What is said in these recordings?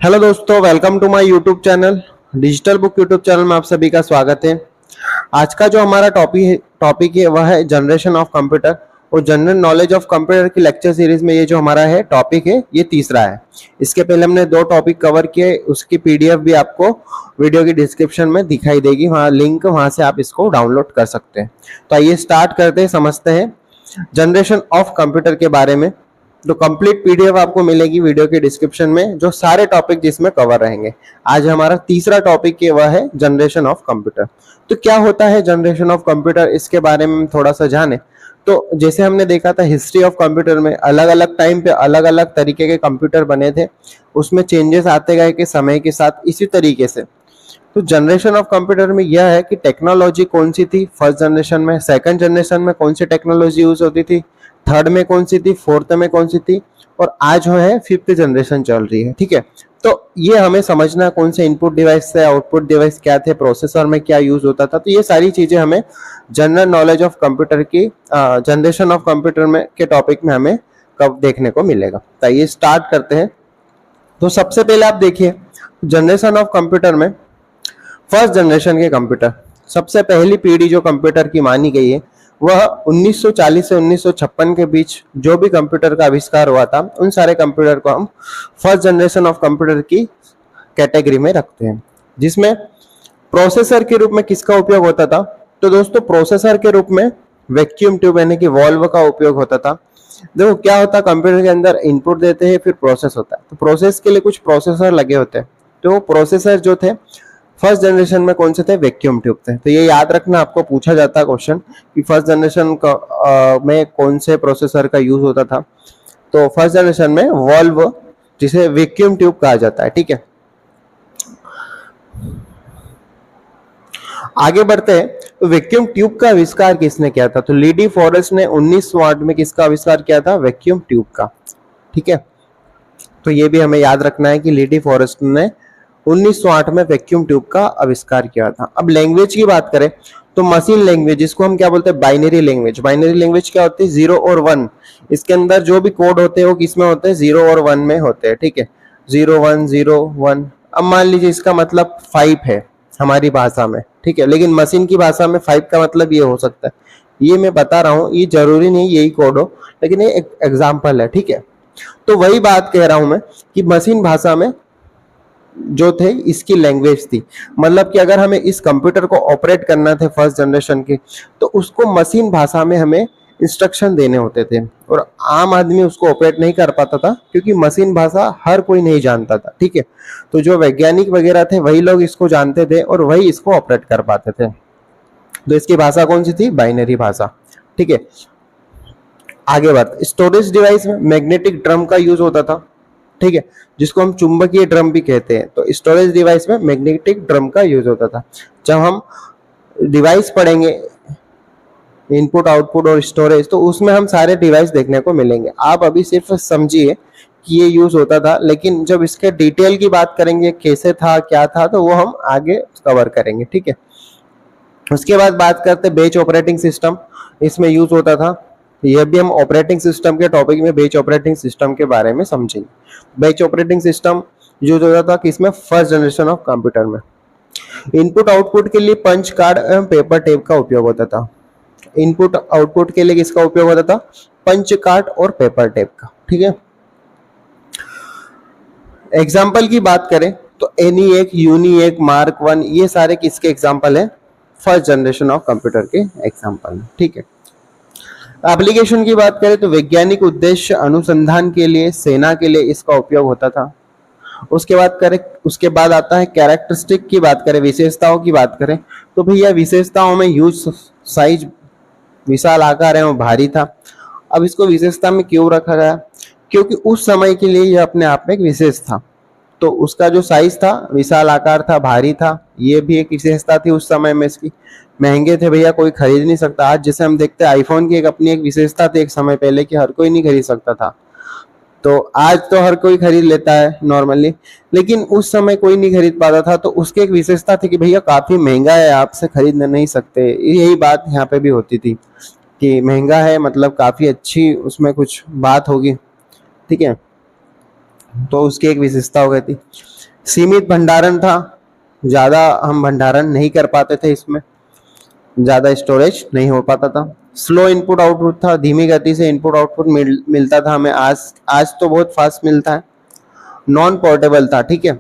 Hello दोस्तों, welcome to my YouTube channel. Digital book YouTube channel में आप सभी का स्वागत है। आज का जो हमारा टॉपिक है वह है जनरेशन ऑफ कंप्यूटर और जनरल नॉलेज ऑफ कंप्यूटर की लेक्चर सीरीज में ये जो हमारा है टॉपिक है ये तीसरा है। इसके पहले हमने दो टॉपिक कवर किए, उसकी पीडीएफ भी आपको वीडियो की डिस्क्रिप्शन में दिखाई देगी, वहाँ लिंक, वहाँ से आप इसको डाउनलोड कर सकते हैं। तो आइए स्टार्ट करते हैं, समझते हैं जनरेशन ऑफ कंप्यूटर के बारे में। तो कंप्लीट पीडीएफ आपको मिलेगी वीडियो के डिस्क्रिप्शन में, जो सारे टॉपिक जिसमें कवर रहेंगे। आज हमारा तीसरा टॉपिक है वह है जनरेशन ऑफ कंप्यूटर। तो क्या होता है जनरेशन ऑफ कंप्यूटर, इसके बारे में थोड़ा सा जाने। तो जैसे हमने देखा था हिस्ट्री ऑफ कंप्यूटर में अलग अलग टाइम पे अलग अलग तरीके के कंप्यूटर बने थे, उसमें चेंजेस आते गए कि समय के साथ। इसी तरीके से तो जनरेशन ऑफ कंप्यूटर में यह है कि टेक्नोलॉजी कौन सी थी फर्स्ट जनरेशन में, सेकंड जनरेशन में कौन सी टेक्नोलॉजी यूज होती थी, थर्ड में कौन सी थी, फोर्थ में कौन सी थी, और आज जो है फिफ्थ जनरेशन चल रही है। ठीक है, तो ये हमें समझना कौन से इनपुट डिवाइस थे, आउटपुट डिवाइस क्या थे, प्रोसेसर में क्या यूज होता था। तो ये सारी चीजें हमें जनरल नॉलेज ऑफ कंप्यूटर की जनरेशन ऑफ कंप्यूटर में के टॉपिक में हमें कब देखने को मिलेगा। तो ये स्टार्ट करते हैं। तो सबसे पहले आप देखिए जनरेशन ऑफ कंप्यूटर में फर्स्ट जनरेशन के कंप्यूटर, सबसे पहली पीढ़ी जो कंप्यूटर की मानी गई है वह 1940 से 1956 के बीच जो भी कंप्यूटर का आविष्कार हुआ था, उन सारे कंप्यूटर को हम फर्स्ट जनरेशन ऑफ कंप्यूटर की कैटेगरी में रखते हैं। जिसमें प्रोसेसर के रूप में किसका उपयोग होता था? तो दोस्तों प्रोसेसर के रूप में वैक्यूम ट्यूब यानी कि वॉल्व का उपयोग होता था। देखो क्या होता, कंप्यूटर के अंदर इनपुट देते हैं, फिर प्रोसेस होता है। तो प्रोसेस के लिए कुछ प्रोसेसर लगे होते हैं। तो प्रोसेसर जो थे फर्स्ट जनरेशन में कौन से थे? वैक्यूम ट्यूब थे। तो ये याद रखना, आपको पूछा जाता है क्वेश्चन कि फर्स्ट जनरेशन में कौन से प्रोसेसर का यूज होता था। तो फर्स्ट जनरेशन में वॉल्व, जिसे वैक्यूम ट्यूब कहा जाता है। ठीक है, आगे बढ़ते हैं। तो वैक्यूम ट्यूब का आविष्कार किसने किया था? तो लीडी फॉरेस्ट ने 1908 में किसका आविष्कार किया था? वैक्यूम ट्यूब का। ठीक है, तो ये भी हमें याद रखना है कि लीडी फॉरेस्ट ने 1908 में वैक्यूम ट्यूब का आविष्कार किया था। अब लैंग्वेज की बात करें तो मशीन लैंग्वेज, जिसको हम क्या बोलते हैं? Binary language. बाइनरी लैंग्वेज क्या होती है? 0 और 1। इसके अंदर जो भी कोड होते हैं वो किसमें होते हैं? 0 और 1 में होते हैं। ठीक है, 0 1 0 1। अब मान लीजिए इसका मतलब 5 है हमारी भाषा में, ठीक है, लेकिन मशीन की भाषा में 5 का मतलब ये हो सकता है। ये मैं बता रहा हूँ, ये जरूरी नहीं यही कोड हो, लेकिन ये एक एग्जाम्पल है। ठीक है, तो वही बात कह रहा हूं मैं कि मशीन भाषा में जो थे इसकी लैंग्वेज थी। मतलब कि अगर हमें इस कंप्यूटर को ऑपरेट करना थे फर्स्ट जनरेशन के, तो उसको मशीन भाषा में हमें इंस्ट्रक्शन देने होते थे, और आम आदमी उसको ऑपरेट नहीं कर पाता था क्योंकि मशीन भाषा हर कोई नहीं जानता था। ठीक है, तो जो वैज्ञानिक वगैरह थे वही लोग इसको जानते थे और वही इसको ऑपरेट कर पाते थे। तो इसकी भाषा कौन सी थी? बाइनरी भाषा। ठीक है, आगे बात, स्टोरेज डिवाइस में मैग्नेटिक ड्रम का यूज होता था। ठीक है, जिसको हम चुंबकीय ड्रम भी कहते हैं। तो स्टोरेज डिवाइस में मैग्नेटिक ड्रम का यूज होता था। जब हम डिवाइस पढ़ेंगे, इनपुट आउटपुट और स्टोरेज, तो उसमें हम सारे डिवाइस देखने को मिलेंगे। आप अभी सिर्फ समझिए कि ये यूज होता था, लेकिन जब इसके डिटेल की बात करेंगे कैसे था क्या था, तो वो हम आगे कवर करेंगे। ठीक है, उसके बाद बात करते बेच ऑपरेटिंग सिस्टम, इसमें यूज होता था। यह भी हम ऑपरेटिंग सिस्टम के टॉपिक में बेच ऑपरेटिंग सिस्टम के बारे में समझेंगे। बेच ऑपरेटिंग सिस्टम यूज होता था किसमें? फर्स्ट जनरेशन ऑफ कंप्यूटर में। इनपुट आउटपुट के लिए पंच कार्ड एवं पेपर टेप का उपयोग होता था। इनपुट आउटपुट के लिए किसका उपयोग होता था? पंच कार्ड और पेपर टेप का। ठीक है, एग्जाम्पल की बात करें तो ENIAC, UNIAC, मार्क 1, ये सारे किसके एग्जाम्पल है? फर्स्ट जनरेशन ऑफ कंप्यूटर के एग्जाम्पल है। ठीक है, एप्लीकेशन की बात करें तो वैज्ञानिक उद्देश्य, अनुसंधान के लिए, सेना के लिए इसका उपयोग होता था। उसके बाद आता है कैरेक्टरिस्टिक की बात करें, विशेषताओं की बात करें तो भैया विशेषताओं में यूज साइज, विशाल आकार है, वो भारी था। अब इसको विशेषता में क्यों रखा गया? क्योंकि उस समय के लिए यह अपने आप में एक विशेष था। तो उसका जो साइज था, विशाल आकार था, भारी था, ये भी एक विशेषता थी उस समय में इसकी। महंगे थे भैया, कोई खरीद नहीं सकता। आज जैसे हम देखते हैं आईफोन की एक अपनी एक विशेषता थी एक समय पहले कि हर कोई नहीं खरीद सकता था। तो आज तो हर कोई खरीद लेता है नॉर्मली, लेकिन उस समय कोई नहीं खरीद पाता था। तो उसकी एक विशेषता थी कि भैया काफी महंगा है, आपसे खरीद नहीं सकते। यही बात यहाँ पे भी होती थी कि महंगा है मतलब काफी अच्छी उसमें कुछ बात होगी। ठीक है, तो उसकी एक विशेषता हो गई थी। सीमित भंडारण था, ज़्यादा हम भंडारण नहीं कर पाते थे, इसमें ज़्यादा स्टोरेज नहीं हो पाता था। स्लो इनपुट आउटपुट था, धीमी गति से इनपुट आउटपुट मिलता था हमें। आज तो बहुत फास्ट मिलता है। नॉन पोर्टेबल था, ठीक है।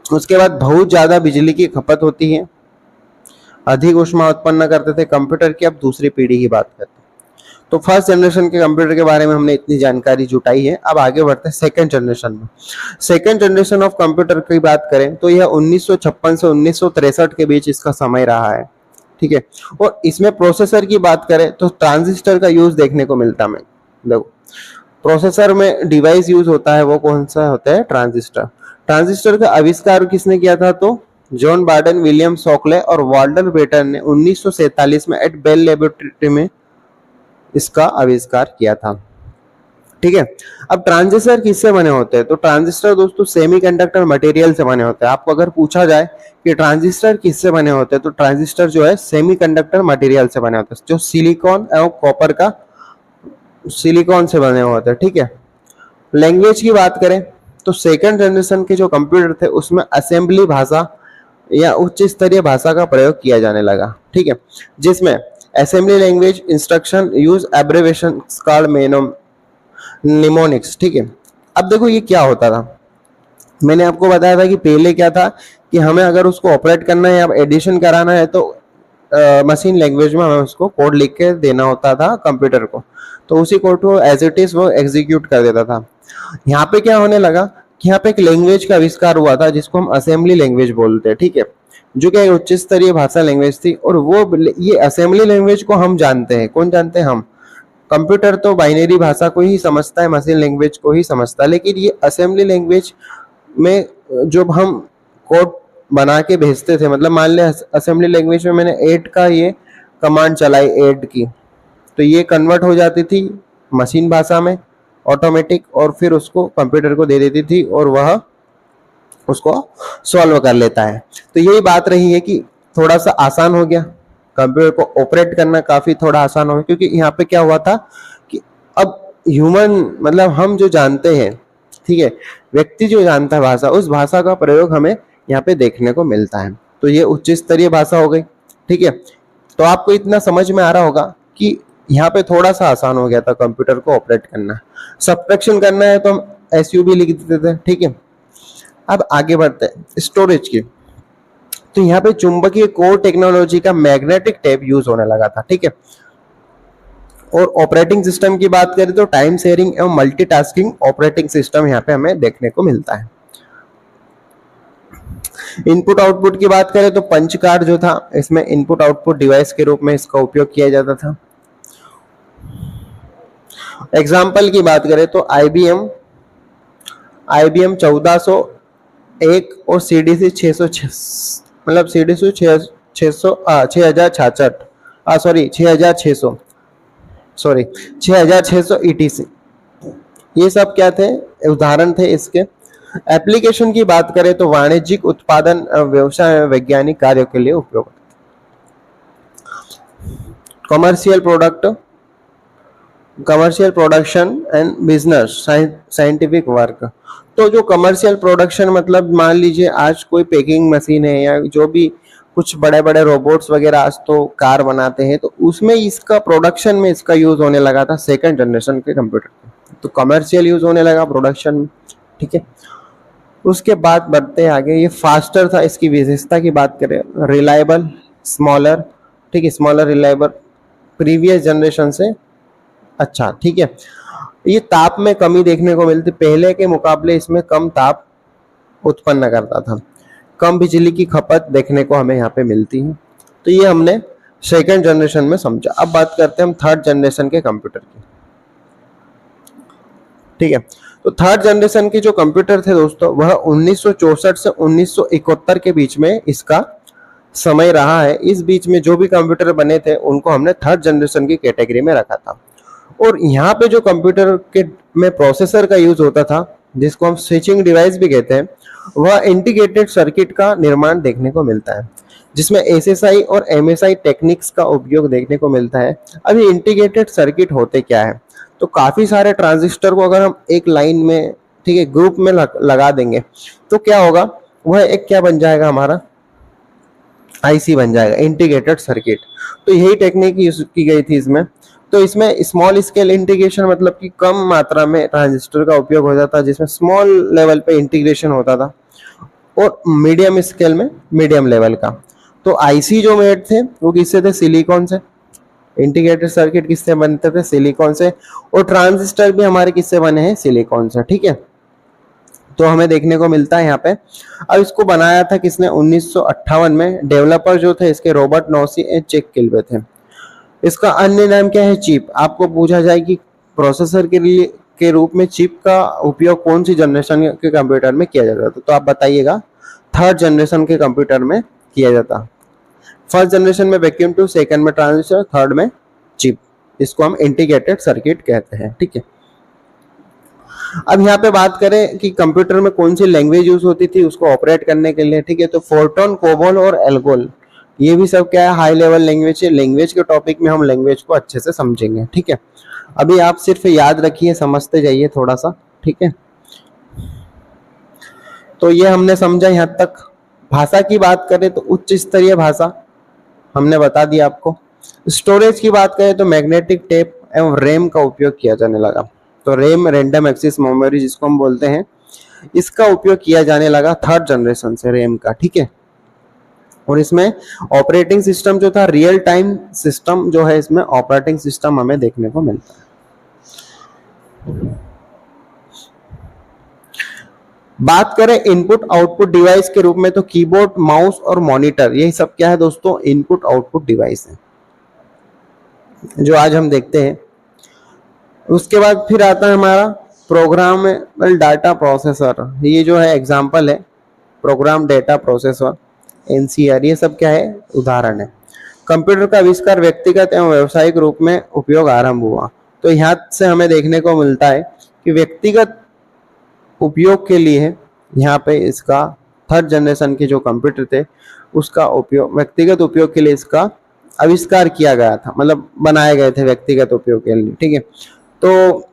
उसके बाद बहुत ज़्यादा बिजली की खपत होती है, अधिक ऊष्मा उत्पन्न करते थे कंप्यूटर की। अब दूसरी पीढ़ी की बात करते हैं। तो फर्स्ट जनरेशन के कंप्यूटर के बारे में हमने इतनी जानकारी जुटाई है। अब आगे बढ़ते हैं सेकंड जनरेशन में। सेकंड जनरेशन ऑफ कंप्यूटर की बात करें तो यह 1956 से 1963 के बीच इसका समय रहा है, ठीक है। और इसमें प्रोसेसर की बात करें तो ट्रांजिस्टर का यूज देखने को मिलता है। देखो, प्रोसेसर में डिवाइस यूज होता है, वो कौन सा होता है? ट्रांजिस्टर। ट्रांजिस्टर का आविष्कार किसने किया था? तो जॉन बार्डन, विलियम शॉकले और वाल्टर बेटर ने 1947 में एट बेल लेबोरेटरी में इसका आविष्कार किया था, ठीक है। अब ट्रांजिस्टर किससे बने होते हैं? तो ट्रांजिस्टर दोस्तों सेमीकंडक्टर मटेरियल से बने होते हैं। आपको अगर पूछा जाए कि ट्रांजिस्टर किससे बने होते हैं, तो ट्रांजिस्टर जो है सेमीकंडक्टर मटेरियल से बने होते हैं, जो सिलिकॉन एवं कॉपर का सिलिकॉन से बने होते हैं, ठीक है। लैंग्वेज की बात करें तो सेकंड जनरेशन के जो कंप्यूटर थे उसमें असेंबली भाषा या उच्च स्तरीय भाषा का प्रयोग किया जाने लगा, ठीक है, जिसमें assembly language instruction use abbreviation called mnemonics, ठीक है। अब देखो ये क्या होता था, मैंने आपको बताया था कि पहले क्या था कि हमें अगर उसको ऑपरेट करना है या एडिशन कराना है तो मशीन लैंग्वेज में हमें उसको कोड लिख के देना होता था कंप्यूटर को, तो उसी कोड को एज इट इज वो एग्जीक्यूट कर देता था। यहाँ पे क्या होने लगा कि यहाँ पे एक लैंग्वेज का आविष्कार हुआ था जिसको हम असेंबली लैंग्वेज बोलते हैं, ठीक है, जो कि एक उच्च स्तरीय भाषा लैंग्वेज थी। और वो ये असेंबली लैंग्वेज को हम जानते हैं, कौन जानते हैं? हम। कंप्यूटर तो बाइनरी भाषा को ही समझता है, मशीन लैंग्वेज को ही समझता है, लेकिन ये असेंबली लैंग्वेज में जब हम कोड बना के भेजते थे, मतलब मान ले असेंबली लैंग्वेज में मैंने ऐड का ये कमांड चलाई, ऐड की, तो ये कन्वर्ट हो जाती थी मशीन भाषा में ऑटोमेटिक, और फिर उसको कंप्यूटर को दे देती थी और वह उसको सॉल्व कर लेता है। तो यही बात रही है कि थोड़ा सा आसान हो गया, कंप्यूटर को ऑपरेट करना काफी थोड़ा आसान हो गया, क्योंकि यहाँ पे क्या हुआ था कि अब ह्यूमन मतलब हम जो जानते हैं, ठीक है, व्यक्ति जो जानता है भाषा, उस भाषा का प्रयोग हमें यहाँ पे देखने को मिलता है। तो ये उच्च स्तरीय भाषा हो गई, ठीक है। तो आपको इतना समझ में आ रहा होगा कि यहाँ पे थोड़ा सा आसान हो गया था कंप्यूटर को ऑपरेट करना। सब्ट्रैक्शन करना है तो हम SUB लिख देते थे, ठीक है। अब आगे बढ़ते हैं स्टोरेज की। तो यहाँ पे चुंबकीय कोर टेक्नोलॉजी का मैग्नेटिक टेप यूज होने लगा था, ठीक है। और ऑपरेटिंग सिस्टम की बात करें तो टाइम शेयरिंग एवं मल्टीटास्किंग ऑपरेटिंग सिस्टम यहाँ पे हमें देखने को मिलता है। इनपुट आउटपुट की बात करें तो पंच कार्ड जो था, इसमें इनपुट आउटपुट डिवाइस के रूप में इसका उपयोग किया जाता था। एग्जाम्पल की बात करें तो IBM 1401 और CDC 600 मतलब CDC 6600 ETC, ये सब क्या थे? उदाहरण थे इसके। एप्लीकेशन की बात करें तो वाणिज्यिक उत्पादन, व्यवसाय, वैज्ञानिक कार्यों के लिए उपयोग। Commercial production and business, scientific work. तो जो कमर्शियल प्रोडक्शन मतलब मान लीजिए आज कोई पैकिंग मशीन है या जो भी कुछ बड़े बड़े रोबोट्स वगैरह आज तो कार बनाते हैं, तो उसमें इसका प्रोडक्शन में इसका यूज होने लगा था सेकंड जनरेशन के कंप्यूटर। तो कमर्शियल यूज होने लगा प्रोडक्शन में, ठीक है। उसके बाद बढ़ते आगे, ये फास्टर था। इसकी विशेषता की बात करें, रिलायबल, स्मॉलर, ठीक है, स्मॉलर, रिलायबल, प्रीवियस जनरेशन से अच्छा, ठीक है। ये ताप में कमी देखने को मिलती, पहले के मुकाबले इसमें कम ताप उत्पन्न करता था, कम बिजली की खपत देखने को हमें यहाँ पे मिलती है। तो ये हमने सेकेंड जनरेशन में समझा। अब बात करते हैं हम थर्ड जनरेशन के कंप्यूटर की, ठीक है। तो थर्ड जनरेशन के जो कंप्यूटर थे दोस्तों, वह 1964 से 1971 के बीच में इसका समय रहा है। इस बीच में जो भी कंप्यूटर बने थे उनको हमने थर्ड जनरेशन की कैटेगरी में रखा था। और यहाँ पे जो कंप्यूटर के में प्रोसेसर का यूज होता था, जिसको हम स्विचिंग डिवाइस भी कहते हैं, वह इंटीग्रेटेड सर्किट का निर्माण देखने को मिलता है, जिसमें SSI और MSI टेक्निक्स का उपयोग देखने को मिलता है। अब ये इंटीग्रेटेड सर्किट होते क्या है? तो काफी सारे ट्रांजिस्टर को अगर हम एक लाइन में, ठीक है, ग्रुप में लगा देंगे तो क्या होगा, वह एक क्या बन जाएगा, हमारा आईसी बन जाएगा, इंटीग्रेटेड सर्किट। तो यही टेक्निक यूज की गई थी इसमें। तो इसमें स्मॉल स्केल इंटीग्रेशन मतलब कि कम मात्रा में ट्रांजिस्टर का उपयोग होता था, जिसमें स्मॉल लेवल पे इंटीग्रेशन होता था, और मीडियम स्केल में मीडियम लेवल का। तो आईसी जो मेड थे वो किससे थे, सिलिकॉन से। इंटीग्रेटेड सर्किट किससे बनते थे, सिलिकॉन से। और ट्रांजिस्टर भी हमारे किससे बने हैं, सिलिकॉन से, ठीक है। तो हमें देखने को मिलता है यहाँ पे। अब इसको बनाया था किसने, 1958 में। डेवलपर जो थे इसके रॉबर्ट नॉसी एंड चेक किल्वे थे। इसका अन्य नाम क्या है, चिप। आपको पूछा जाए कि प्रोसेसर के लिए के रूप में चिप का उपयोग कौन सी जनरेशन के कंप्यूटर में किया जाता था, तो आप बताइएगा, थर्ड जनरेशन के कंप्यूटर में किया जाता। फर्स्ट जनरेशन में वैक्यूम ट्यूब, सेकंड में ट्रांजिस्टर, थर्ड में चिप। इसको हम इंटीग्रेटेड सर्किट कहते हैं, ठीक है। अब यहाँ पे बात करें कि कंप्यूटर में कौन सी लैंग्वेज यूज होती थी उसको ऑपरेट करने के लिए, ठीक है। तो फोर्ट्रॉन, कोबोल और एल्गोल, ये भी सब क्या है, हाई लेवल लैंग्वेज है। लैंग्वेज के टॉपिक में हम लैंग्वेज को अच्छे से समझेंगे, ठीक है। अभी आप सिर्फ याद रखिए, समझते जाइए थोड़ा सा, ठीक है। तो ये हमने समझा यहाँ तक। भाषा की बात करें तो उच्च स्तरीय भाषा हमने बता दिया आपको। स्टोरेज की बात करें तो मैग्नेटिक टेप एवं रैम का उपयोग किया जाने लगा। तो रैम, रैंडम एक्सेस मेमोरी जिसको हम बोलते हैं, इसका उपयोग किया जाने लगा थर्ड जनरेशन से रैम का, ठीक है। और इसमें ऑपरेटिंग सिस्टम जो था, रियल टाइम सिस्टम जो है, इसमें ऑपरेटिंग सिस्टम हमें देखने को मिलता है। बात करें इनपुट आउटपुट डिवाइस के रूप में, तो कीबोर्ड, माउस और मॉनिटर, यही सब क्या है दोस्तों, इनपुट आउटपुट डिवाइस है जो आज हम देखते हैं। उसके बाद फिर आता है हमारा प्रोग्रामेबल डाटा प्रोसेसर। ये जो है एग्जांपल है, प्रोग्राम डेटा प्रोसेसर, एनसीआर, ये सब क्या है, उदाहरण है। कंप्यूटर का आविष्कार व्यक्तिगत एवं व्यावसायिक रूप में उपयोग आरंभ हुआ। तो यहाँ से हमें देखने को मिलता है कि व्यक्तिगत उपयोग के लिए यहाँ पे इसका थर्ड जनरेशन के जो कंप्यूटर थे उसका उपयोग, व्यक्तिगत उपयोग के लिए इसका आविष्कार किया गया था, मतलब बनाए गए थे व्यक्तिगत उपयोग के लिए, ठीक है। तो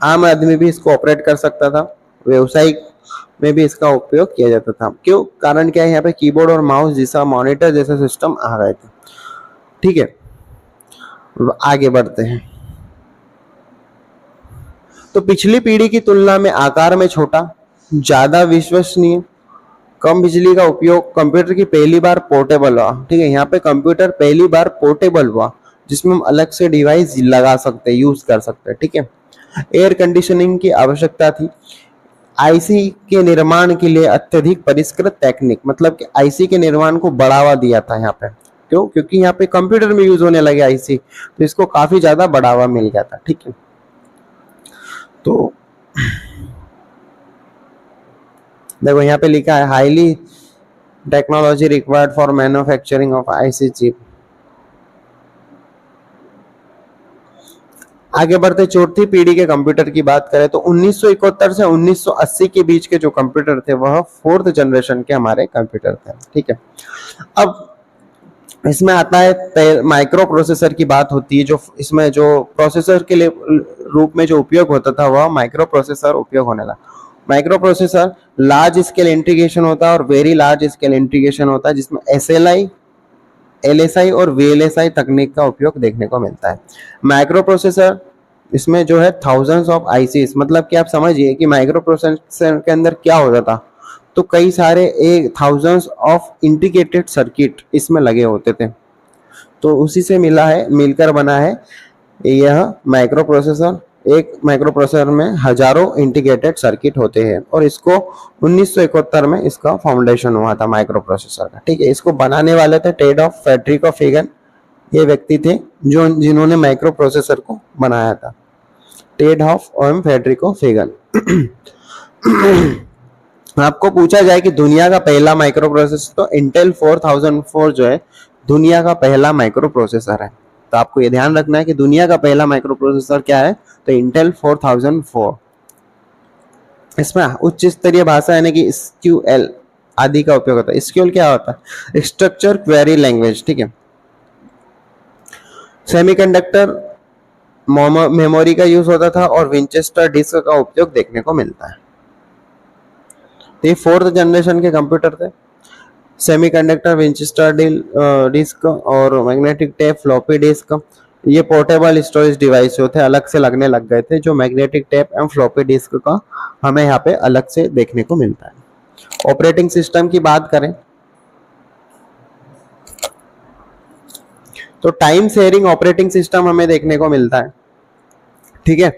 आम आदमी भी इसको ऑपरेट कर सकता था, व्यवसायिक में भी इसका उपयोग किया जाता था। क्यों, कारण क्या है, यहाँ पे कीबोर्ड और माउस जैसा, मॉनिटर जैसा सिस्टम आ गए थे, ठीक है। आगे बढ़ते हैं। तो पिछली पीढ़ी की तुलना में आकार में छोटा, ज्यादा विश्वसनीय, कम बिजली का उपयोग, कंप्यूटर की पहली बार पोर्टेबल हुआ, ठीक है। यहाँ पे कंप्यूटर पहली बार पोर्टेबल हुआ, जिसमें हम अलग से डिवाइस लगा सकते, यूज कर सकते, ठीक है। एयर कंडीशनिंग की आवश्यकता थी। आईसी के निर्माण के लिए अत्यधिक परिष्कृत टेक्निक, मतलब कि आईसी के निर्माण को बढ़ावा दिया था यहाँ पे। क्यों, क्योंकि यहाँ पे कंप्यूटर में यूज होने लगे आईसी, तो इसको काफी ज्यादा बढ़ावा मिल गया था, ठीक है। तो देखो यहाँ पे लिखा है, highly technology required for manufacturing of IC chip. आगे बढ़ते, चौथी पीढ़ी के कंप्यूटर की बात करें तो 1971 से 1980 के बीच के जो कंप्यूटर थे वह फोर्थ जनरेशन के हमारे कंप्यूटर थे, ठीक है। अब इसमें आता है माइक्रो प्रोसेसर की बात होती है, जो इसमें जो प्रोसेसर के लिए रूप में जो उपयोग होता था वह माइक्रो प्रोसेसर उपयोग होने लगा। Micro processor large scale integration होता है और वेरी लार्ज स्केल इंटीग्रेशन होता है, जिसमें एसएलआई, एलएसआई और वीएलएसआई तकनीक का उपयोग देखने को मिलता है। माइक्रो प्रोसेसर इसमें जो है थाउजेंड्स ऑफ आईसीस, मतलब कि आप समझिए कि माइक्रो प्रोसेसर के अंदर क्या होता था, तो कई सारे थाउजेंड्स ऑफ इंटीग्रेटेड सर्किट इसमें लगे होते थे। तो उसी से मिलकर बना है यह माइक्रो प्रोसेसर। एक माइक्रो प्रोसेसर में हजारों इंटीग्रेटेड सर्किट होते हैं, और इसको 1971 में इसका फाउंडेशन हुआ था माइक्रो प्रोसेसर का, ठीक है। इसको बनाने वाले थे टेडहॉफ, फेडरिको फेगन, ये व्यक्ति थे जिन्होंने माइक्रो प्रोसेसर को बनाया था, टेडहॉफ और फेडरिको फेगन। आपको पूछा जाए कि दुनिया का पहला माइक्रो प्रोसेसर, तो इंटेल 4004 जो है दुनिया का पहला माइक्रो प्रोसेसर है। तो आपको ये ध्यान रखना है कि दुनिया का पहला माइक्रो प्रोसेसर क्या है, तो इंटेल 4004। इसमें उच्च स्तरीय भाषा यानी कि एसक्यूएल आदि का उपयोग होता है। एसक्यूएल क्या होता है, स्ट्रक्चर क्वेरी लैंग्वेज, ठीक है। सेमीकंडक्टर मेमोरी का यूज होता था और विंचेस्टर डिस्क का उपयोग देखने को मिलता है। तो ये फोर्थ जनरेशन के कंप्यूटर थे। सेमीकंडक्टर, विंचेस्टर डिस्क और मैग्नेटिक टेप, फ्लॉपी डिस्क, ये पोर्टेबल स्टोरेज डिवाइस जो थे अलग से लगने लग गए थे। जो magnetic tape and floppy disk का हमें यहाँ पे अलग से देखने को मिलता है। ऑपरेटिंग सिस्टम की बात करें तो टाइम शेयरिंग ऑपरेटिंग सिस्टम हमें देखने को मिलता है, ठीक है।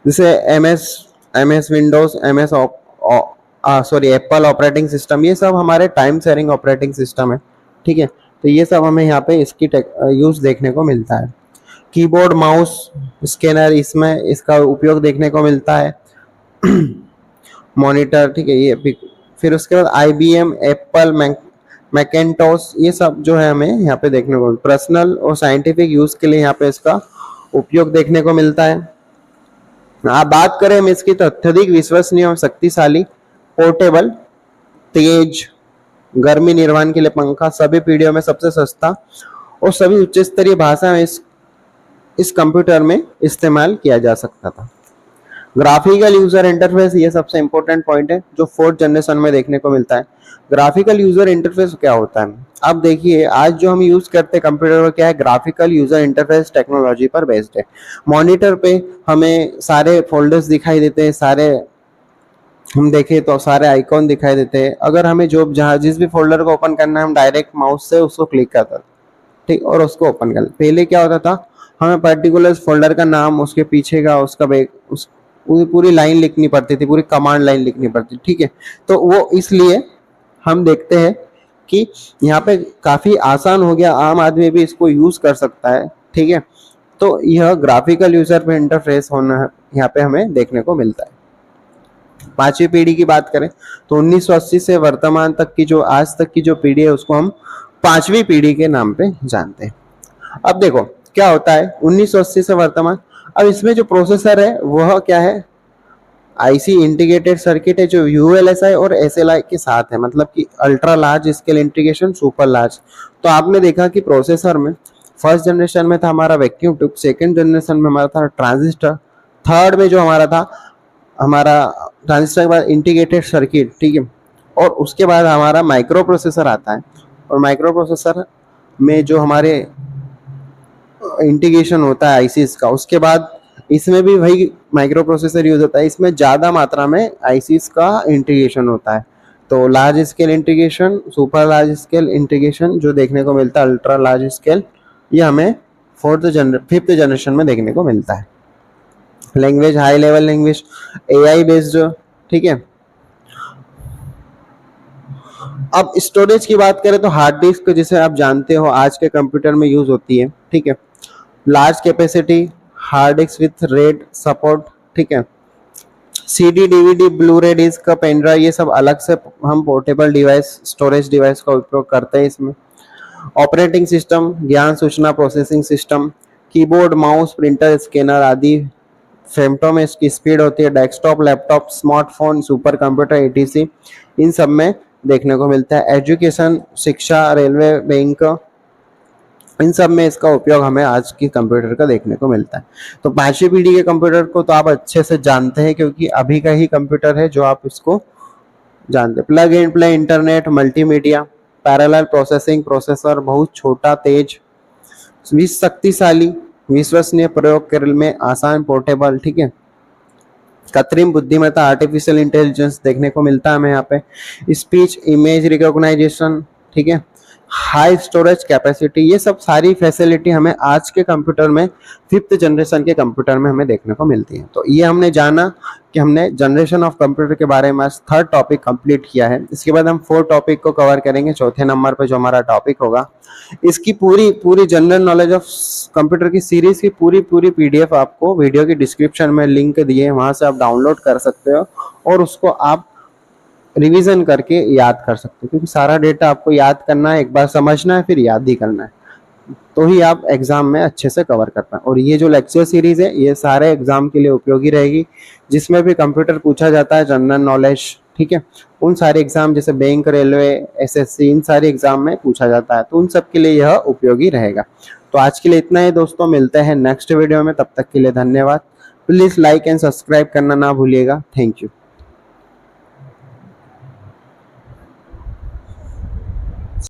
जैसे MS Windows, Apple operating system, ये सब हमारे टाइम शेयरिंग ऑपरेटिंग सिस्टम है, ठीक है। तो ये सब हमें यहाँ पे इसकी यूज देखने को मिलता है। कीबोर्ड, माउस, स्कैनर, इसमें इसका उपयोग देखने को मिलता है। मॉनिटर, ठीक है। ये फिर उसके बाद IBM, एप्पल, मैकेंटोस, ये सब जो है हमें यहाँ पे देखने को पर्सनल और साइंटिफिक यूज के लिए यहाँ पे इसका उपयोग देखने को मिलता है। आप बात करें हम इसकी तो अत्यधिक विश्वसनीय और शक्तिशाली, पोर्टेबल, तेज, गर्मी निर्वहन के लिए पंखा, सभी पीढ़ियों में सबसे सस्ता और सभी उच्च स्तरीय भाषा में इस कंप्यूटर में इस्तेमाल किया जा सकता था। ग्राफिकल यूजर इंटरफेस, ये सबसे इंपॉर्टेंट पॉइंट है जो फोर्थ जनरेशन में देखने को मिलता है। ग्राफिकल यूजर इंटरफेस क्या होता है? अब देखिए, आज जो हम यूज करते हैं कंप्यूटर में क्या है, ग्राफिकल यूजर इंटरफेस टेक्नोलॉजी पर बेस्ड है। मॉनिटर पे हमें सारे फोल्डर्स दिखाई देते हैं, सारे हम देखें तो सारे आइकॉन दिखाई देते हैं। अगर हमें जो जहाँ जिस भी फोल्डर को ओपन करना है, हम डायरेक्ट माउस से उसको क्लिक करते हैं, ठीक, और उसको ओपन कर। पहले क्या होता था, हमें पर्टिकुलर फोल्डर का नाम, उसके पीछे का उसका पूरी लाइन लिखनी पड़ती थी, पूरी कमांड लाइन लिखनी पड़ती, ठीक है। तो वो इसलिए हम देखते हैं कि यहाँ पे काफी आसान हो गया, आम आदमी भी इसको यूज कर सकता है, ठीक है। तो यह ग्राफिकल यूजर पे इंटरफेस होना यहाँ पे हमें देखने को मिलता है। पांचवी पीढ़ी की बात करें तो 1980 से वर्तमान तक की जो आज तक की जो पीढ़ी है उसको हम पांचवी पीढ़ी के नाम पे जानते हैं। अब देखो क्या होता है 1980 से वर्तमान। अब इसमें जो प्रोसेसर है वह क्या है, आईसी इंटीग्रेटेड सर्किट है जो यूएलएसआई और एसएलआई के साथ है, मतलब कि ultra large scale integration, super large. तो आपने देखा कि प्रोसेसर में फर्स्ट जनरेशन में था हमारा वैक्यूम ट्यूब, सेकंड जनरेशन में हमारा था ट्रांजिस्टर, थर्ड में जो हमारा था हमारा ट्रांजिस्टर के बाद इंटीग्रेटेड सर्किट, ठीक है। और उसके बाद हमारा माइक्रो प्रोसेसर आता है, और माइक्रो प्रोसेसर में जो हमारे इंटीग्रेशन होता है आईसीस का, उसके बाद इसमें भी वही माइक्रो प्रोसेसर यूज होता है, इसमें ज़्यादा मात्रा में आईसीस का इंटीग्रेशन होता है। तो large scale integration, super large scale integration जो देखने को मिलता है, अल्ट्रा लार्ज स्केल, ये हमें फिफ्थ जनरेशन में देखने को मिलता है। Language, high level language, AI based, ठीक है। अब स्टोरेज की बात करें तो हार्ड डिस्क, जिसे आप जानते हो आज के कंप्यूटर में यूज होती है, ठीक है। Large capacity hard disk with red support, ठीक है। सीडी, डीवीडी, ब्लू रे डिस्क, पेन ड्राइव, ये सब अलग से हम पोर्टेबल डिवाइस, स्टोरेज डिवाइस का उपयोग करते हैं इसमें। ऑपरेटिंग सिस्टम, ज्ञान सूचना processing system, keyboard, mouse, printer, scanner आदि फेमटो में इसकी स्पीड होती है। Desktop, laptop, smartphone, super computer, etc, इन सब में देखने को मिलता है। एजुकेशन, शिक्षा, रेलवे, बैंक, इन सब में इसका उपयोग हमें आज की कंप्यूटर का देखने को मिलता है। तो पांचवी पीढ़ी के कंप्यूटर को तो आप अच्छे से जानते हैं क्योंकि अभी का ही कंप्यूटर है जो आप इसको जानते हैं। Plug and play, internet, multimedia, parallel processing, processor बहुत छोटा, तेज, शक्तिशाली, विश्वसनीय, प्रयोग करने में आसान, पोर्टेबल, ठीक है। कृत्रिम बुद्धिमत्ता, आर्टिफिशियल इंटेलिजेंस देखने को मिलता है हमें यहाँ पे। स्पीच, इमेज रिकॉग्नाइजेशन, ठीक है। हाई स्टोरेज कैपेसिटी, ये सब सारी फैसिलिटी हमें आज के कंप्यूटर में, फिफ्थ जनरेशन के कंप्यूटर में हमें देखने को मिलती है। तो ये हमने जाना कि हमने जनरेशन ऑफ कंप्यूटर के बारे में आज थर्ड टॉपिक कंप्लीट किया है। इसके बाद हम फोर्थ टॉपिक को कवर करेंगे, चौथे नंबर पे जो हमारा टॉपिक होगा। इसकी पूरी जनरल नॉलेज ऑफ कंप्यूटर की सीरीज की पूरी पीडीएफ आपको वीडियो की डिस्क्रिप्शन में लिंक दिए, वहां से आप डाउनलोड कर सकते हो और उसको आप रिवीजन करके याद कर सकते हो, क्योंकि सारा डेटा आपको याद करना है, एक बार समझना है, फिर याद ही करना है, तो ही आप एग्जाम में अच्छे से कवर कर पाए। और ये जो लेक्चर सीरीज है ये सारे एग्जाम के लिए उपयोगी रहेगी, जिसमें भी कंप्यूटर पूछा जाता है, जनरल नॉलेज, ठीक है। उन सारे एग्जाम जैसे बैंक, रेलवे, एसएससी, इन सारे एग्जाम में पूछा जाता है, तो उन सब के लिए यह उपयोगी रहेगा। तो आज के लिए इतना ही दोस्तों, मिलते हैं नेक्स्ट वीडियो में, तब तक के लिए धन्यवाद। प्लीज लाइक एंड सब्सक्राइब करना ना भूलिएगा। Thank you.